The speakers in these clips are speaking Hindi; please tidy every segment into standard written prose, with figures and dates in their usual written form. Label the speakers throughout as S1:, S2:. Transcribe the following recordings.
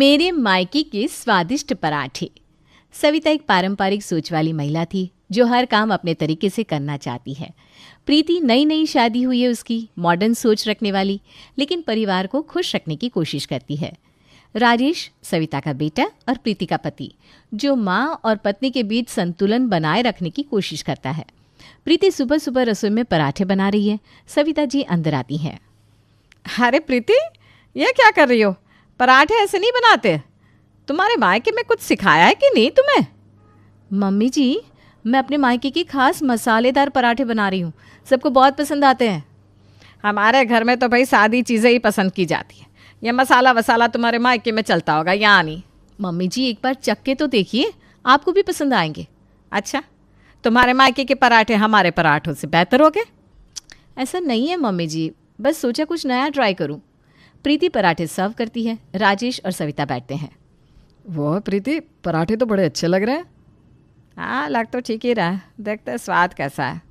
S1: मेरे मायके के स्वादिष्ट पराठे। सविता एक पारंपरिक सोच वाली महिला थी जो हर काम अपने तरीके से करना चाहती है। प्रीति नई नई शादी हुई है उसकी, मॉडर्न सोच रखने वाली, लेकिन परिवार को खुश रखने की कोशिश करती है। राजेश सविता का बेटा और प्रीति का पति, जो माँ और पत्नी के बीच संतुलन बनाए रखने की कोशिश करता है। प्रीति सुबह सुबह रसोई में पराठे बना रही है। सविता जी अंदर आती हैं।
S2: अरे प्रीति, ये क्या कर रही हो? पराठे ऐसे नहीं बनाते। तुम्हारे मायके में कुछ सिखाया है कि नहीं तुम्हें?
S1: मम्मी जी, मैं अपने मायके की खास मसालेदार पराठे बना रही हूँ, सबको बहुत पसंद आते हैं।
S2: हमारे घर में तो भाई सादी चीज़ें ही पसंद की जाती है। ये मसाला वसाला तुम्हारे मायके में चलता होगा, यहाँ नहीं।
S1: मम्मी जी एक बार चख के तो देखिए, आपको भी पसंद आएंगे।
S2: अच्छा, तुम्हारे मायके के पराठे हमारे पराठों से बेहतर हो गए?
S1: ऐसा नहीं है मम्मी जी, बस सोचा कुछ नया ट्राई करूँ। प्रीति पराठे सर्व करती है। राजेश और सविता बैठते हैं।
S2: वो प्रीति, पराठे तो बड़े अच्छे लग रहे हैं। हाँ, लग तो ठीक ही रहा, देखते हैं स्वाद कैसा है।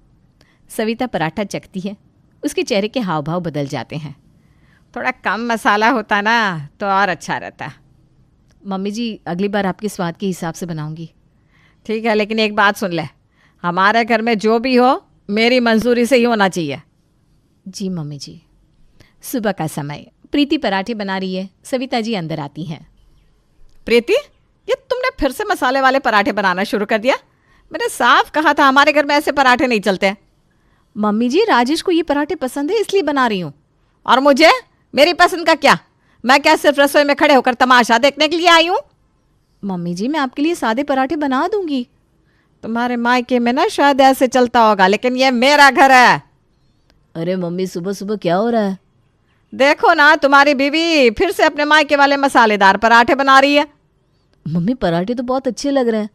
S1: सविता पराठा चखती है। उसके चेहरे के हाव भाव बदल जाते हैं।
S2: थोड़ा कम मसाला होता ना तो और अच्छा रहता।
S1: मम्मी जी अगली बार आपके स्वाद के हिसाब से बनाऊंगी।
S2: ठीक है, लेकिन एक बात सुन ले, हमारे घर में जो भी हो मेरी मंजूरी से ही होना चाहिए।
S1: जी मम्मी जी। सुबह का समय, प्रीति पराठे बना रही है। सविता जी अंदर आती हैं।
S2: प्रीति, ये तुमने फिर से मसाले वाले पराठे बनाना शुरू कर दिया? मैंने साफ कहा था हमारे घर में ऐसे पराठे नहीं चलते।
S1: मम्मी जी, राजेश को ये पराठे पसंद है इसलिए बना रही हूँ।
S2: और मुझे मेरी पसंद का क्या? मैं क्या सिर्फ रसोई में खड़े होकर तमाशा देखने के लिए आई हूँ?
S1: मम्मी जी, मैं आपके लिए सादे पराठे बना दूंगी।
S2: तुम्हारे मायके में ना शायद ऐसे चलता होगा, लेकिन ये मेरा घर है।
S1: अरे मम्मी, सुबह सुबह क्या हो रहा है?
S2: देखो ना, तुम्हारी बीवी फिर से अपने मायके वाले मसालेदार पराठे बना रही है।
S1: मम्मी, पराठे तो बहुत अच्छे लग रहे हैं,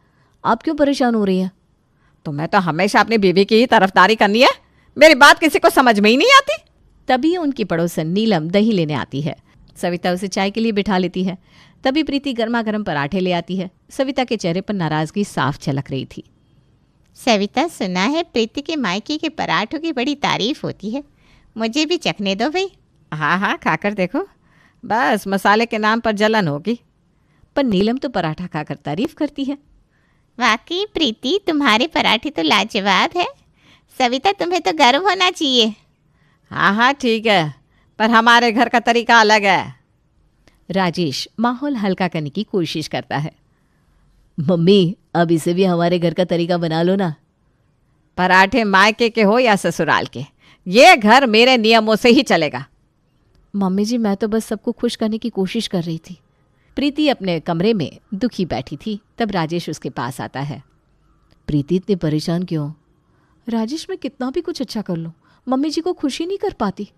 S1: आप क्यों परेशान हो रही हैं?
S2: तुम्हें तो हमेशा अपनी बीवी की ही तरफदारी करनी है। मेरी बात किसी को समझ में ही नहीं आती।
S1: तभी उनकी पड़ोसन नीलम दही लेने आती है। सविता उसे चाय के लिए बिठा लेती है। तभी प्रीति गर्मा गर्म पराठे ले आती है। सविता के चेहरे पर नाराजगी साफ झलक रही थी।
S3: सविता, सुना है प्रीति के मायके के पराठों की बड़ी तारीफ होती है, मुझे भी चखने दो भाई।
S2: हाँ हाँ, खाकर देखो, बस मसाले के नाम पर जलन होगी।
S1: पर नीलम तो पराठा खाकर तारीफ करती है।
S3: वाकई प्रीति, तुम्हारे पराठे तो लाजवाब है। सविता, तुम्हें तो गर्व होना चाहिए।
S2: हाँ हाँ ठीक है, पर हमारे घर का तरीका अलग है।
S1: राजेश माहौल हल्का करने की कोशिश करता है। मम्मी, अब इसे भी हमारे घर का तरीका बना लो ना।
S2: पराठे मायके के हो या ससुराल के, ये घर मेरे नियमों से ही चलेगा।
S1: मम्मी जी, मैं तो बस सबको खुश करने की कोशिश कर रही थी। प्रीति अपने कमरे में दुखी बैठी थी। तब राजेश उसके पास आता है। प्रीति, इतनी परेशान क्यों? राजेश, मैं कितना भी कुछ अच्छा कर लूँ, मम्मी जी को खुशी नहीं कर पाती।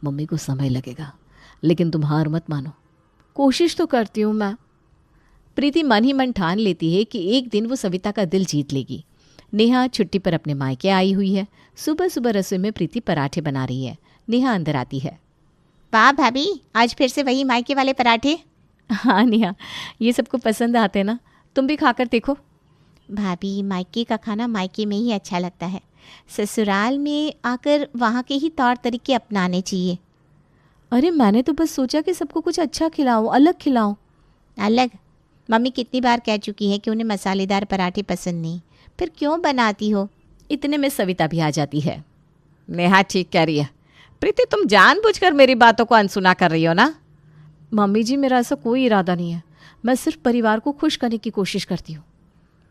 S1: मम्मी को समय लगेगा, लेकिन तुम हार मत मानो, कोशिश तो करती हूँ मैं। प्रीति मन ही मन ठान लेती है कि एक दिन वो सविता का दिल जीत लेगी। नेहा छुट्टी पर अपने मायके आई हुई है। सुबह सुबह रसोई में प्रीति पराठे बना रही है। नेहा अंदर आती है।
S3: वाह भाभी, आज फिर से वही मायके वाले पराठे?
S1: हाँ नेहा, ये सबको पसंद आते हैं ना, तुम भी खाकर देखो।
S3: भाभी, मायके का खाना मायके में ही अच्छा लगता है, ससुराल में आकर वहाँ के ही तौर तरीके अपनाने चाहिए।
S1: अरे मैंने तो बस सोचा कि सबको कुछ अच्छा खिलाओ, अलग खिलाओ।
S3: अलग? मम्मी कितनी बार कह चुकी है कि उन्हें मसालेदार पराठे पसंद नहीं, फिर क्यों बनाती हो?
S1: इतने में सविता भी आ जाती है।
S2: नेहा ठीक कह रही है। प्रीति, तुम जानबूझकर मेरी बातों को अनसुना कर रही हो ना?
S1: मम्मी जी, मेरा ऐसा कोई इरादा नहीं है, मैं सिर्फ परिवार को खुश करने की कोशिश करती हूँ।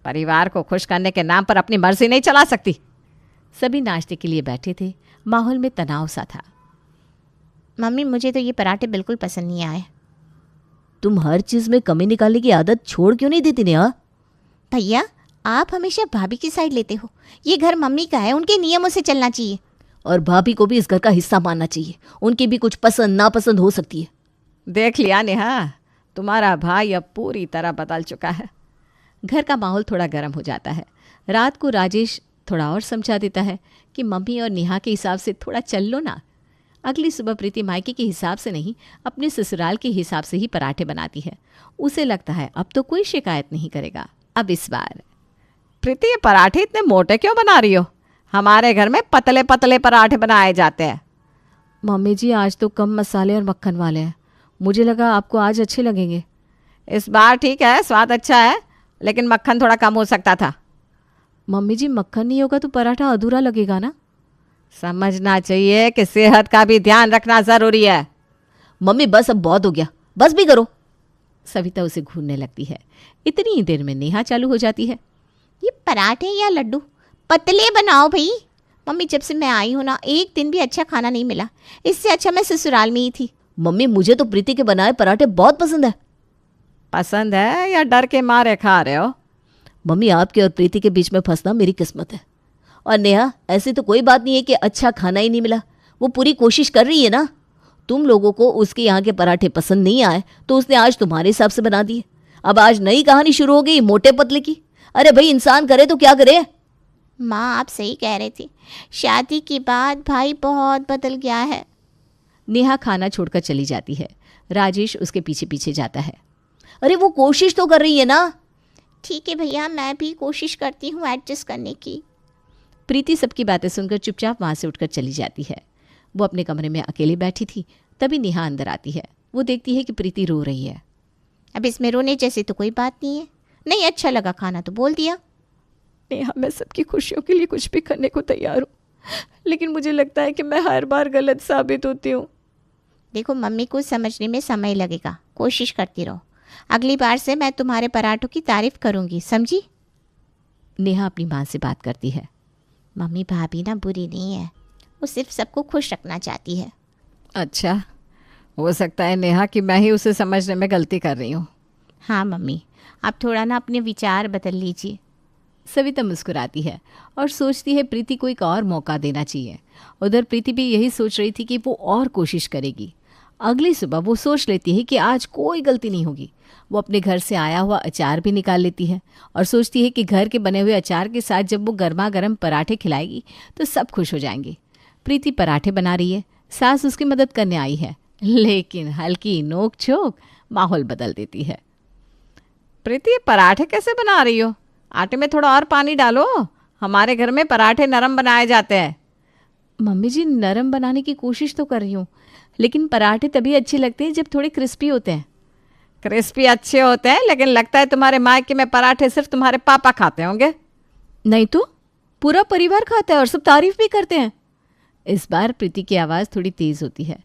S2: परिवार को खुश करने के नाम पर अपनी मर्जी नहीं चला सकती।
S1: सभी नाश्ते के लिए बैठे थे। माहौल में तनाव सा था।
S3: मम्मी, मुझे तो ये पराठे बिल्कुल पसंद नहीं आए।
S1: तुम हर चीज़ में कमी निकालने की आदत छोड़ क्यों नहीं देती नेहा?
S3: भैया, आप हमेशा भाभी की साइड लेते हो। ये घर मम्मी का है, उनके नियमों से चलना चाहिए।
S1: और भाभी को भी इस घर का हिस्सा मानना चाहिए, उनकी भी कुछ पसंद नापसंद हो सकती है।
S2: देख लिया नेहा, तुम्हारा भाई अब पूरी तरह बदल चुका है।
S1: घर का माहौल थोड़ा गर्म हो जाता है। रात को राजेश थोड़ा और समझा देता है कि मम्मी और नेहा के हिसाब से थोड़ा चल लो ना। अगली सुबह प्रीति मायके के हिसाब से नहीं, अपने ससुराल के हिसाब से ही पराठे बनाती है। उसे लगता है अब तो कोई शिकायत नहीं करेगा। अब इस बार
S2: प्रीति, ये पराठे इतने मोटे क्यों बना रही हो? हमारे घर में पतले पतले पराठे बनाए जाते हैं।
S1: मम्मी जी, आज तो कम मसाले और मक्खन वाले हैं, मुझे लगा आपको आज अच्छे लगेंगे।
S2: इस बार ठीक है, स्वाद अच्छा है, लेकिन मक्खन थोड़ा कम हो सकता था।
S1: मम्मी जी मक्खन नहीं होगा तो पराठा अधूरा लगेगा ना।
S2: समझना चाहिए कि सेहत का भी ध्यान रखना ज़रूरी है।
S1: मम्मी बस अब बहुत हो गया, बस भी करो। सविता उसे घूरने लगती है। इतनी ही देर में नेहा चालू हो जाती है।
S3: ये पराठे या लड्डू पतले बनाओ भाई। मम्मी जब से मैं आई हूँ ना, एक दिन भी अच्छा खाना नहीं मिला। इससे अच्छा मैं ससुराल में ही थी।
S1: मम्मी मुझे तो प्रीति के बनाए पराठे बहुत पसंद है।
S2: पसंद है या डर के मारे खा रहे हो?
S1: मम्मी आपके और प्रीति के बीच में फंसना मेरी किस्मत है। और नेहा ऐसी तो कोई बात नहीं है कि अच्छा खाना ही नहीं मिला, वो पूरी कोशिश कर रही है ना। तुम लोगों को उसके यहाँ के पराठे पसंद नहीं आए तो उसने आज तुम्हारे हिसाब से बना दिए। अब आज नई कहानी शुरू हो गई मोटे पतले की। अरे भाई इंसान करे तो क्या करे।
S3: माँ आप सही कह रहे थे, शादी के बाद भाई बहुत बदल गया है।
S1: नेहा खाना छोड़कर चली जाती है। राजेश उसके पीछे पीछे जाता है। अरे वो कोशिश तो कर रही है ना।
S3: ठीक है भैया, मैं भी कोशिश करती हूँ एडजस्ट करने की।
S1: प्रीति सबकी बातें सुनकर चुपचाप वहाँ से उठकर चली जाती है। वो अपने कमरे में अकेली बैठी थी, तभी नेहा अंदर आती है। वो देखती है कि प्रीति रो रही है।
S3: अब इसमें रोने जैसी तो कोई बात नहीं है। नहीं अच्छा लगा खाना तो बोल दिया।
S1: नेहा मैं सबकी खुशियों के लिए कुछ भी करने को तैयार हूँ, लेकिन मुझे लगता है कि मैं हर बार गलत साबित होती हूँ।
S3: देखो मम्मी को समझने में समय लगेगा, कोशिश करती रहो। अगली बार से मैं तुम्हारे पराठों की तारीफ करूँगी, समझी?
S1: नेहा अपनी माँ से बात करती है।
S3: मम्मी भाभी ना बुरी नहीं है, वो सिर्फ सबको खुश रखना चाहती है।
S2: अच्छा, हो सकता है नेहा कि मैं ही उसे समझने में गलती कर रही हूँ।
S3: हाँ मम्मी, आप थोड़ा ना अपने विचार बदल लीजिए।
S1: सविता मुस्कुराती है और सोचती है प्रीति को एक और मौका देना चाहिए। उधर प्रीति भी यही सोच रही थी कि वो और कोशिश करेगी। अगली सुबह वो सोच लेती है कि आज कोई गलती नहीं होगी। वो अपने घर से आया हुआ अचार भी निकाल लेती है और सोचती है कि घर के बने हुए अचार के साथ जब वो गर्मा गर्म पराठे खिलाएगी तो सब खुश हो जाएंगे। प्रीति पराठे बना रही है, सास उसकी मदद करने आई है, लेकिन हल्की नोक झोंक माहौल बदल देती है।
S2: प्रीति पराठे कैसे बना रही हो? आटे में थोड़ा और पानी डालो, हमारे घर में पराठे नरम बनाए जाते हैं।
S1: मम्मी जी नरम बनाने की कोशिश तो कर रही हूँ, लेकिन पराठे तभी अच्छे लगते हैं जब थोड़े क्रिस्पी होते हैं।
S2: क्रिस्पी अच्छे होते हैं, लेकिन लगता है तुम्हारे मायके में पराठे सिर्फ तुम्हारे पापा खाते होंगे।
S1: नहीं तो पूरा परिवार खाता है और सब तारीफ भी करते हैं। इस बार प्रीति की आवाज़ थोड़ी तेज़ होती है।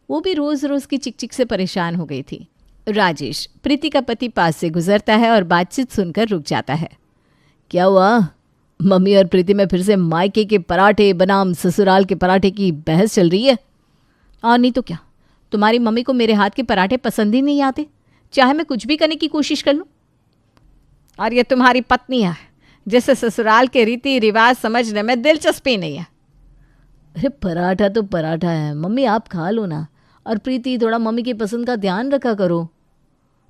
S1: वो भी रोज़ रोज़ की चिकचिक से परेशान हो गई थी। राजेश प्रीति का पति पास से गुजरता है और बातचीत सुनकर रुक जाता है। क्या हुआ? मम्मी और प्रीति में फिर से मायके के पराठे बनाम ससुराल के पराठे की बहस चल रही है। और नहीं तो क्या, तुम्हारी मम्मी को मेरे हाथ के पराठे पसंद ही नहीं आते, चाहे मैं कुछ भी करने की कोशिश कर लूँ।
S2: और ये तुम्हारी पत्नी है जिसे ससुराल के रीति रिवाज समझने में दिलचस्पी नहीं है।
S1: अरे पराठा तो पराठा है मम्मी, आप खा लो ना। और प्रीति थोड़ा मम्मी की पसंद का ध्यान रखा करो।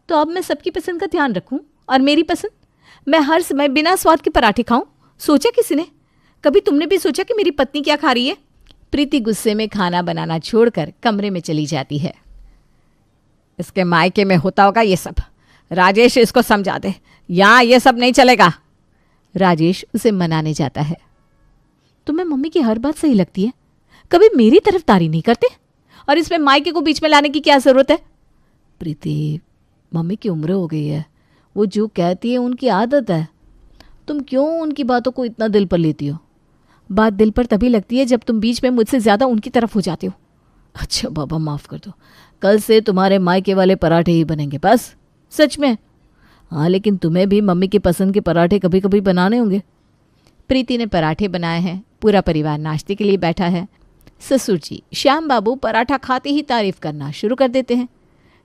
S1: तो अब मैं सबकी पसंद का ध्यान रखूं और मेरी पसंद? मैं हर समय बिना स्वाद के पराठे खाऊं? सोचा किसी ने? कभी तुमने भी सोचा कि मेरी पत्नी क्या खा रही है? प्रीति गुस्से में खाना बनाना छोड़कर कमरे में चली जाती है।
S2: इसके मायके में होता होगा ये सब। राजेश इसको समझा दे, यहाँ ये सब नहीं चलेगा।
S1: राजेश उसे मनाने जाता है। तुम्हें मम्मी की हर बात सही लगती है, कभी मेरी तरफदारी नहीं करते, और इसमें मायके को बीच में लाने की क्या जरूरत है? प्रीति मम्मी की उम्र हो गई है, वो जो कहती है उनकी आदत है। तुम क्यों उनकी बातों को इतना दिल पर लेती हो? बात दिल पर तभी लगती है जब तुम बीच में मुझसे ज़्यादा उनकी तरफ हो जाते हो। अच्छा बाबा माफ़ कर दो, कल से तुम्हारे मायके वाले पराठे ही बनेंगे बस। सच में? हाँ, लेकिन तुम्हें भी मम्मी की पसंद के पराठे कभी कभी बनाने होंगे। प्रीति ने पराठे बनाए हैं, पूरा परिवार नाश्ते के लिए बैठा है। ससुर जी श्याम बाबू पराठा खाते ही तारीफ करना शुरू कर देते हैं।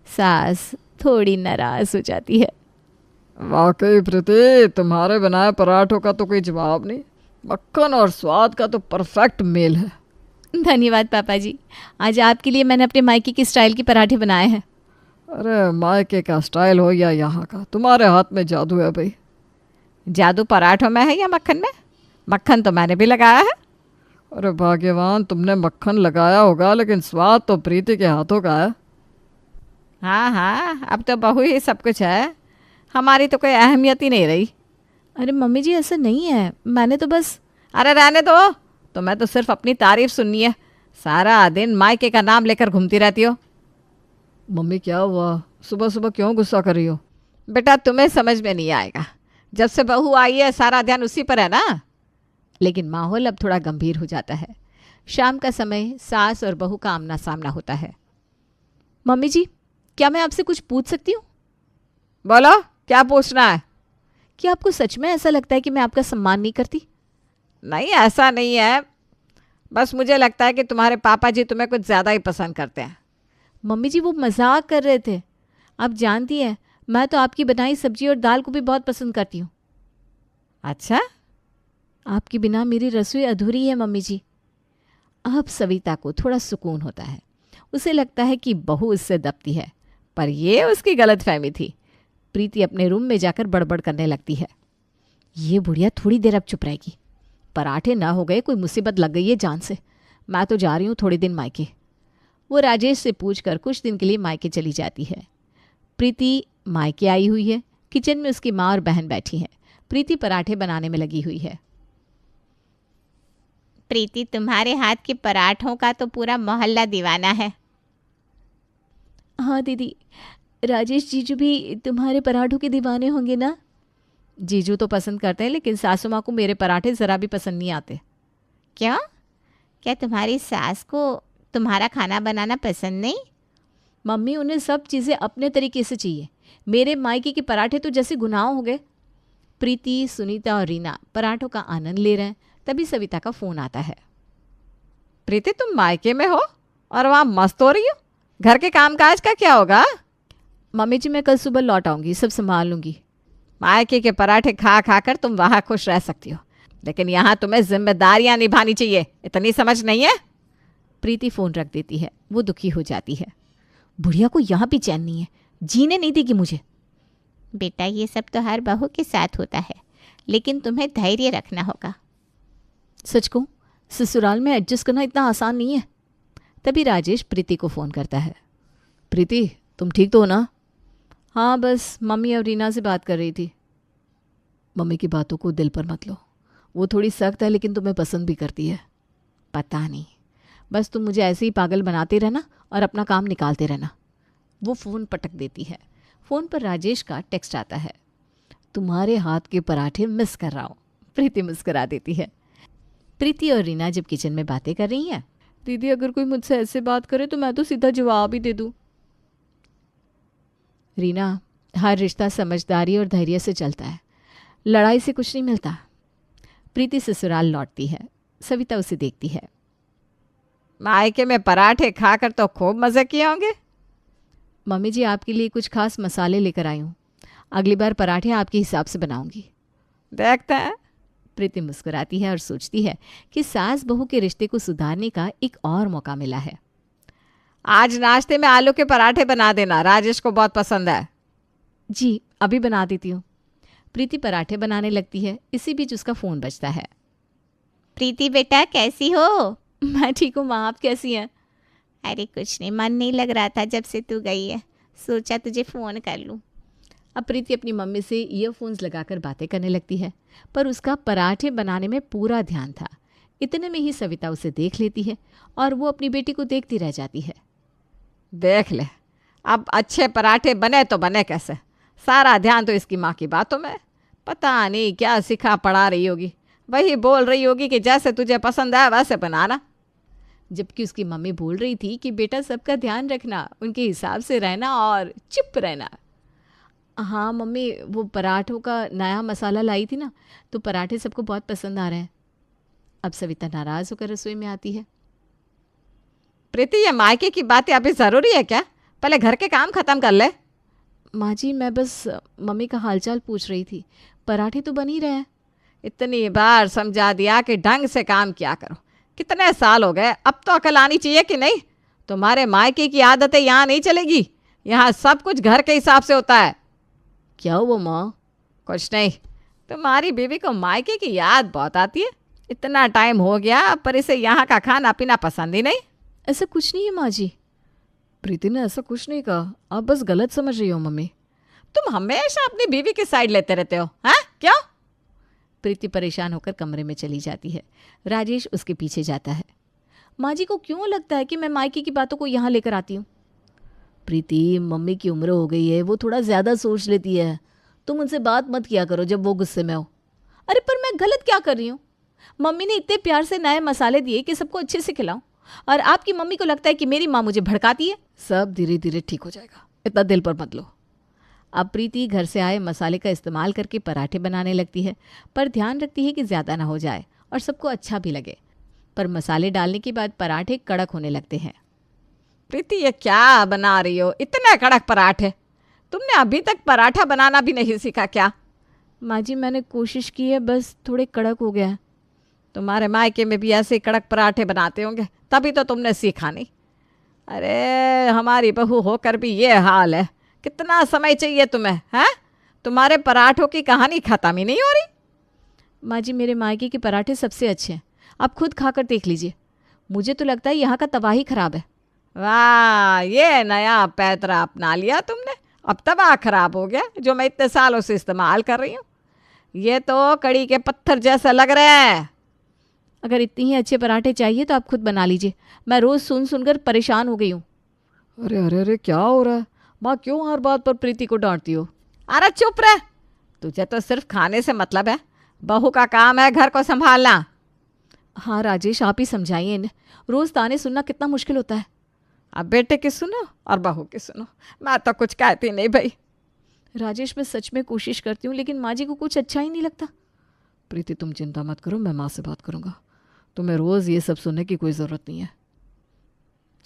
S1: सास थोड़ी नाराज हो जाती है।
S2: वाकई प्रीति, तुम्हारे बनाए पराठों का तो कोई जवाब नहीं। मक्खन और स्वाद का तो परफेक्ट मेल है।
S1: धन्यवाद पापा जी, आज आपके लिए मैंने अपने मायके की स्टाइल के पराठे बनाए हैं।
S2: अरे मायके का स्टाइल हो या यहाँ का, तुम्हारे हाथ में जादू है भाई। जादू पराठों में है या मक्खन में? मक्खन तो मैंने भी लगाया है। अरे भाग्यवान, तुमने मक्खन लगाया होगा, लेकिन स्वाद तो प्रीति के हाथों का है। हाँ हाँ, अब तो बहू ही सब कुछ है, हमारी तो कोई अहमियत ही नहीं रही।
S1: अरे मम्मी जी ऐसा नहीं है, मैंने तो बस।
S2: अरे रहने दो, तुम्हें तो सिर्फ अपनी तारीफ सुननी है, सारा दिन मायके का नाम लेकर घूमती रहती हो। मम्मी क्या हुआ, सुबह सुबह क्यों गुस्सा कर रही हो? बेटा तुम्हें समझ में नहीं आएगा, जब से बहू आई है सारा ध्यान उसी पर है ना।
S1: लेकिन माहौल अब थोड़ा गंभीर हो जाता है। शाम का समय, सास और बहू का आमना सामना होता है। मम्मी जी, क्या मैं आपसे कुछ पूछ सकती हूँ?
S2: बोलो, क्या पूछना है?
S1: क्या आपको सच में ऐसा लगता है कि मैं आपका सम्मान नहीं करती?
S2: नहीं, ऐसा नहीं है, बस मुझे लगता है कि तुम्हारे पापा जी तुम्हें कुछ ज़्यादा ही पसंद करते हैं।
S1: मम्मी जी, वो मजाक कर रहे थे। आप जानती हैं, मैं तो आपकी बनाई सब्जी और दाल को भी बहुत पसंद करती हूँ।
S2: अच्छा,
S1: आपके बिना मेरी रसोई अधूरी है मम्मी जी। अब सविता को थोड़ा सुकून होता है। उसे लगता है कि बहू उससे दबती है, पर यह उसकी गलतफहमी थी। प्रीति अपने रूम में जाकर बड़बड़ करने लगती है। ये बुढ़िया थोड़ी देर अब चुप रहेगी। पराठे ना हो गए, कोई मुसीबत लग गई है जान से। मैं तो जा रही हूँ थोड़े दिन मायके। वो राजेश से पूछकर कुछ दिन के लिए मायके चली जाती है। प्रीति मायके आई हुई है। किचन में उसकी माँ और बहन बैठी हैं। प्रीति पराठे बनाने में लगी हुई है।
S3: प्रीति, तुम्हारे हाथ के पराठों का तो पूरा मोहल्ला दीवाना है।
S1: हाँ दीदी, राजेश जीजू भी तुम्हारे पराठों के दीवाने होंगे ना? जीजू तो पसंद करते हैं, लेकिन सासू माँ को मेरे पराठे ज़रा भी पसंद नहीं आते।
S3: क्यों? क्या तुम्हारी सास को तुम्हारा खाना बनाना पसंद नहीं?
S1: मम्मी, उन्हें सब चीज़ें अपने तरीके से चाहिए। मेरे मायके के पराठे तो जैसे गुनाह हो गए। प्रीति, सुनीता और रीना पराठों का आनंद ले रहे हैं। तभी सविता का फ़ोन आता है।
S2: प्रीति, तुम मायके में हो और वहाँ मस्त हो रही हो? घर के कामकाज का क्या होगा?
S1: मम्मी जी, मैं कल सुबह लौट आऊँगी, सब संभाल लूँगी।
S2: मायके के पराठे खा खा कर तुम वहाँ खुश रह सकती हो, लेकिन यहाँ तुम्हें जिम्मेदारियाँ निभानी चाहिए। इतनी समझ नहीं है?
S1: प्रीति फ़ोन रख देती है। वो दुखी हो जाती है। बुढ़िया को यहाँ भी चैन नहीं है, जीने नहीं देगी मुझे।
S3: बेटा, ये सब तो हर बहू के साथ होता है, लेकिन तुम्हें धैर्य रखना होगा।
S1: सच कहूं, ससुराल में एडजस्ट करना इतना आसान नहीं है। तभी राजेश प्रीति को फ़ोन करता है। प्रीति, तुम ठीक तो हो ना? हाँ, बस मम्मी और रीना से बात कर रही थी। मम्मी की बातों को दिल पर मत लो। वो थोड़ी सख्त है, लेकिन तुम्हें पसंद भी करती है। पता नहीं, बस तुम मुझे ऐसे ही पागल बनाते रहना और अपना काम निकालते रहना। वो फ़ोन पटक देती है। फ़ोन पर राजेश का टेक्स्ट आता है। तुम्हारे हाथ के पराठे मिस कर रहा हूँ। प्रीति मुस्कुरा देती है। प्रीति और रीना जब किचन में बातें कर रही हैं। दीदी, अगर कोई मुझसे ऐसे बात करे तो मैं तो सीधा जवाब ही दे दूँ। रीना, हर रिश्ता समझदारी और धैर्य से चलता है, लड़ाई से कुछ नहीं मिलता। प्रीति ससुराल लौटती है। सविता उसे देखती है।
S2: मायके में पराठे खाकर तो खूब मज़े किए होंगे।
S1: मम्मी जी, आपके लिए कुछ खास मसाले लेकर आई हूँ। अगली बार पराठे आपके हिसाब से बनाऊंगी।
S2: देखते हैं।
S1: प्रीति मुस्कुराती है और सोचती है कि सास बहू के रिश्ते को सुधारने का एक और मौका मिला है।
S2: आज नाश्ते में आलू के पराठे बना देना, राजेश को बहुत पसंद है।
S1: जी, अभी बना देती हूँ। प्रीति पराठे बनाने लगती है। इसी बीच उसका फ़ोन बजता है।
S3: प्रीति बेटा, कैसी हो?
S1: मैं ठीक हूँ माँ, आप कैसी हैं?
S3: अरे कुछ नहीं, मन नहीं लग रहा था जब से तू गई है, सोचा तुझे फ़ोन कर लूँ।
S1: अब प्रीति अपनी मम्मी से ईयरफोन्स लगाकर बातें करने लगती है, पर उसका पराठे बनाने में पूरा ध्यान था। इतने में ही सविता उसे देख लेती है और वो अपनी बेटी को देखती रह जाती है।
S2: देख ले, अब अच्छे पराठे बने तो बने कैसे, सारा ध्यान तो इसकी माँ की बातों में। पता नहीं क्या सिखा पढ़ा रही होगी, वही बोल रही होगी कि जैसे तुझे पसंद है वैसे बनाना।
S1: जबकि उसकी मम्मी बोल रही थी कि बेटा सबका ध्यान रखना, उनके हिसाब से रहना और चुप रहना। हाँ मम्मी, वो पराठों का नया मसाला लाई थी ना, तो पराठे सबको बहुत पसंद आ रहे हैं। अब सविता नाराज़ होकर रसोई में आती है।
S2: प्रीति, ये मायके की बातें अभी ज़रूरी है क्या? पहले घर के काम ख़त्म कर ले।
S1: माँ जी, मैं बस मम्मी का हालचाल पूछ रही थी। पराठे तो बन ही रहे हैं।
S2: इतनी बार समझा दिया कि ढंग से काम किया करो। कितने साल हो गए, अब तो अकल आनी चाहिए कि नहीं? तुम्हारे मायके की आदतें यहाँ नहीं चलेगी। यहाँ सब कुछ घर के हिसाब से होता है।
S1: क्या हुआ माँ?
S2: कुछ नहीं, तुम्हारी बीवी को मायके की याद बहुत आती है। इतना टाइम हो गया पर इसे यहाँ का खाना पीना पसंद ही नहीं।
S1: ऐसा कुछ नहीं है माँ जी। प्रीति ने ऐसा कुछ नहीं कहा, आप बस गलत समझ रही हो मम्मी।
S2: तुम हमेशा अपनी बीवी की साइड लेते रहते हो, हैं? क्यों?
S1: प्रीति परेशान होकर कमरे में चली जाती है। राजेश उसके पीछे जाता है। माँ जी को क्यों लगता है कि मैं मायके की बातों को यहाँ लेकर आती हूँ? प्रीति, मम्मी की उम्र हो गई है, वो थोड़ा ज़्यादा सोच लेती है। तुम उनसे बात मत किया करो जब वो गुस्से में हो। अरे पर मैं गलत क्या कर रही हूँ? मम्मी ने इतने प्यार से नए मसाले दिए कि सबको अच्छे से खिलाऊं, और आपकी मम्मी को लगता है कि मेरी माँ मुझे भड़काती है। सब धीरे धीरे ठीक हो जाएगा, इतना दिल पर मत लो। अब प्रीति घर से आए मसाले का इस्तेमाल करके पराठे बनाने लगती है, पर ध्यान रखती है कि ज़्यादा ना हो जाए और सबको अच्छा भी लगे। पर मसाले डालने के बाद पराठे कड़क होने लगते हैं।
S2: प्रीति, ये क्या बना रही हो? इतने कड़क पराठे! तुमने अभी तक पराठा बनाना भी नहीं सीखा क्या?
S1: माँ जी, मैंने कोशिश की है, बस थोड़े कड़क हो गया है।
S2: तुम्हारे मायके में भी ऐसे कड़क पराठे बनाते होंगे, तभी तो तुमने सीखा नहीं। अरे हमारी बहू होकर भी ये हाल है। कितना समय चाहिए तुम्हें? हैं? तुम्हारे पराठों की कहानी खत्म ही नहीं हो रही।
S1: माँ जी, मेरे मायके के पराठे सबसे अच्छे हैं, आप खुद खाकर देख लीजिए। मुझे तो लगता है यहाँ का तवा ही खराब है।
S2: वाह, ये नया पैतरा अपना लिया तुमने। अब तवा खराब हो गया जो मैं इतने सालों से इस्तेमाल कर रही हूँ। ये तो कड़ी के पत्थर जैसा लग रहा है।
S1: अगर इतने ही अच्छे पराठे चाहिए तो आप खुद बना लीजिए, मैं रोज़ सुन सुनकर परेशान हो गई हूँ।
S2: अरे अरे अरे, क्या हो रहा है माँ? क्यों हर बात पर प्रीति को डांटती हो? अरे चुप रह, तुझे तो सिर्फ खाने से मतलब है। बहू का काम है घर को संभालना।
S1: हाँ राजेश, आप ही समझाइए इन्हें, रोज़ ताने सुनना कितना मुश्किल होता है।
S2: अब बेटे की सुनो और बहू की सुनो, मैं तो कुछ कहती नहीं भाई।
S1: राजेश, मैं सच में कोशिश करती हूँ, लेकिन माँ जी को कुछ अच्छा ही नहीं लगता।
S2: प्रीति, तुम चिंता मत करो, मैं माँ से बात करूँगा। तुम्हें रोज़ ये सब सुनने की कोई ज़रूरत नहीं है।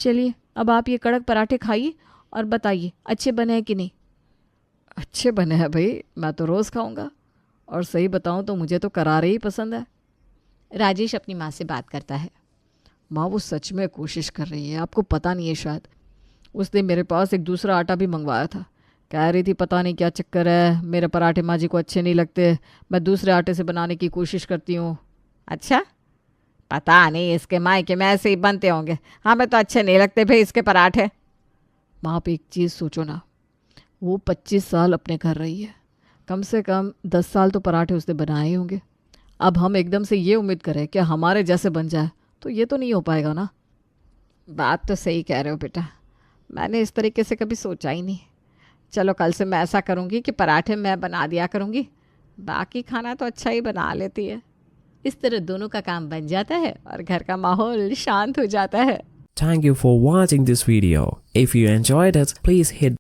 S1: चलिए, अब आप ये कड़क पराठे खाइए और बताइए अच्छे बने हैं कि नहीं।
S2: अच्छे बने हैं भाई, मैं तो रोज़ खाऊंगा। और सही बताऊं तो मुझे तो करारे ही पसंद है।
S1: राजेश अपनी माँ से बात करता है।
S2: माँ, वो सच में कोशिश कर रही है, आपको पता नहीं है शायद। उसने मेरे पास एक दूसरा आटा भी मंगवाया था। कह रही थी पता नहीं क्या चक्कर है, मेरे पराठे माँ जी को अच्छे नहीं लगते, मैं दूसरे आटे से बनाने की कोशिश करती हूँ। अच्छा, पता नहीं इसके मायके में ऐसे ही बनते होंगे, हमें तो अच्छे नहीं लगते भाई इसके पराठे। माँ, आप एक चीज़ सोचो ना, वो 25 साल अपने घर रही है, कम से कम 10 साल तो पराठे उसने बनाए होंगे। अब हम एकदम से ये उम्मीद करें कि हमारे जैसे बन जाए तो ये तो नहीं हो पाएगा ना। बात तो सही कह रहे हो बेटा, मैंने इस तरीके से कभी सोचा ही नहीं। चलो कल से मैं ऐसा करूँगी कि पराठे मैं बना दिया करूँगी, बाकी खाना तो अच्छा ही बना लेती है।
S1: इस तरह दोनों का काम बन जाता है और घर का माहौल शांत हो जाता है।
S4: Thank you for watching this video. If you enjoyed it, please hit